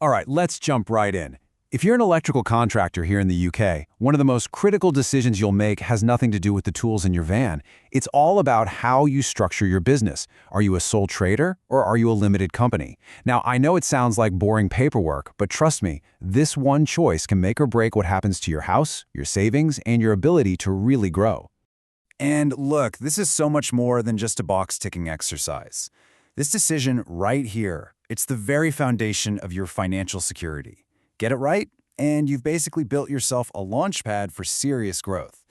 All right, let's jump right in. If you're an electrical contractor here in the UK, one of the most critical decisions you'll make has nothing to do with the tools in your van. It's all about how you structure your business. Are you a sole trader or are you a limited company? Now, I know it sounds like boring paperwork, but trust me, this one choice can make or break what happens to your house, your savings, and your ability to really grow. And look, this is so much more than just a box-ticking exercise. This decision right here, it's the very foundation of your financial security. Get it right, and you've basically built yourself a launchpad for serious growth.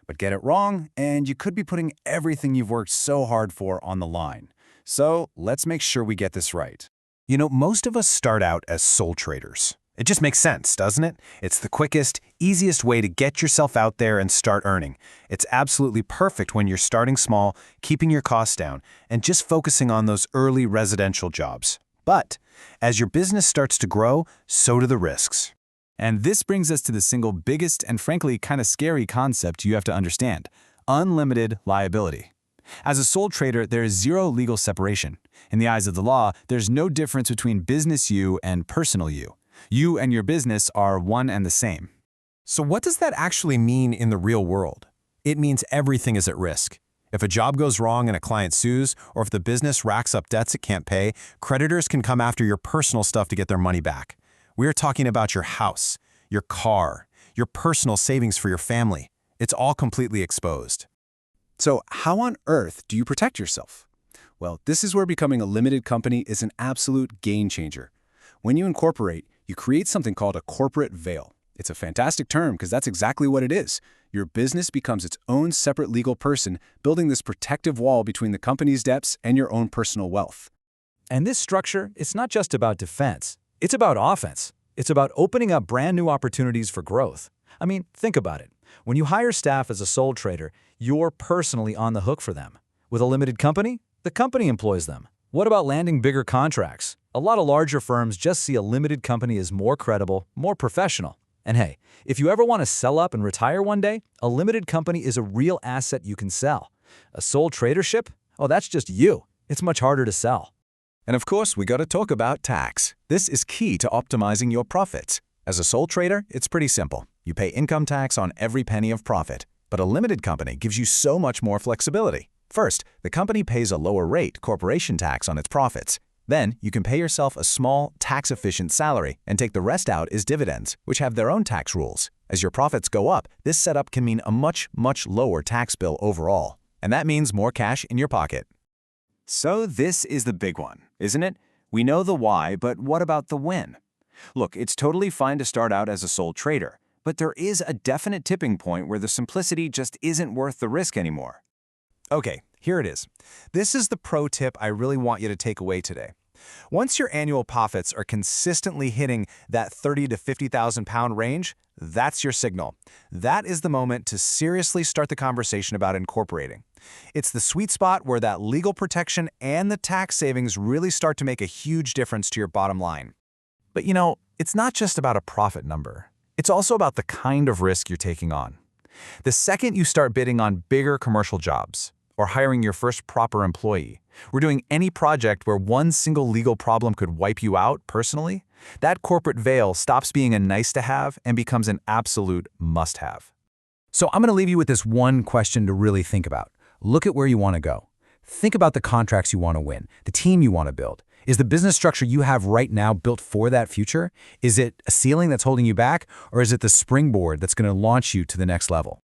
But get it wrong, and you could be putting everything you've worked so hard for on the line. So let's make sure we get this right. You know, most of us start out as sole traders. It just makes sense, doesn't it? It's the quickest, easiest way to get yourself out there and start earning. It's absolutely perfect when you're starting small, keeping your costs down, and just focusing on those early residential jobs. But as your business starts to grow, so do the risks. And this brings us to the single biggest and frankly kind of scary concept you have to understand: unlimited liability. As a sole trader, there is zero legal separation. In the eyes of the law, there's no difference between business you and personal you. You and your business are one and the same. So what does that actually mean in the real world? It means everything is at risk. If a job goes wrong and a client sues, or if the business racks up debts it can't pay, creditors can come after your personal stuff to get their money back. We're talking about your house, your car, your personal savings for your family. It's all completely exposed. So how on earth do you protect yourself? Well, this is where becoming a limited company is an absolute game changer. When you incorporate, you create something called a corporate veil. It's a fantastic term because that's exactly what it is. Your business becomes its own separate legal person, building this protective wall between the company's debts and your own personal wealth. And this structure, it's not just about defense. It's about offense. It's about opening up brand new opportunities for growth. I mean, think about it. When you hire staff as a sole trader, you're personally on the hook for them. With a limited company, the company employs them. What about landing bigger contracts? A lot of larger firms just see a limited company as more credible, more professional. And hey, if you ever want to sell up and retire one day, a limited company is a real asset you can sell. A sole tradership? Oh, that's just you. It's much harder to sell. And of course, we got to talk about tax. This is key to optimizing your profits. As a sole trader, it's pretty simple. You pay income tax on every penny of profit. But a limited company gives you so much more flexibility. First, the company pays a lower rate corporation tax on its profits. Then, you can pay yourself a small, tax-efficient salary and take the rest out as dividends, which have their own tax rules. As your profits go up, this setup can mean a much lower tax bill overall. And that means more cash in your pocket. So this is the big one, isn't it? We know the why, but what about the when? Look, it's totally fine to start out as a sole trader, but there is a definite tipping point where the simplicity just isn't worth the risk anymore. Okay, here it is. This is the pro tip I really want you to take away today. Once your annual profits are consistently hitting that 30 to 50,000 pound range, that's your signal. That is the moment to seriously start the conversation about incorporating. It's the sweet spot where that legal protection and the tax savings really start to make a huge difference to your bottom line. But you know, it's not just about a profit number. It's also about the kind of risk you're taking on. The second you start bidding on bigger commercial jobs, or hiring your first proper employee, or doing any project where one single legal problem could wipe you out personally, that corporate veil stops being a nice-to-have and becomes an absolute must-have. So I'm going to leave you with this one question to really think about. Look at where you want to go. Think about the contracts you want to win, the team you want to build. Is the business structure you have right now built for that future? Is it a ceiling that's holding you back, or is it the springboard that's going to launch you to the next level?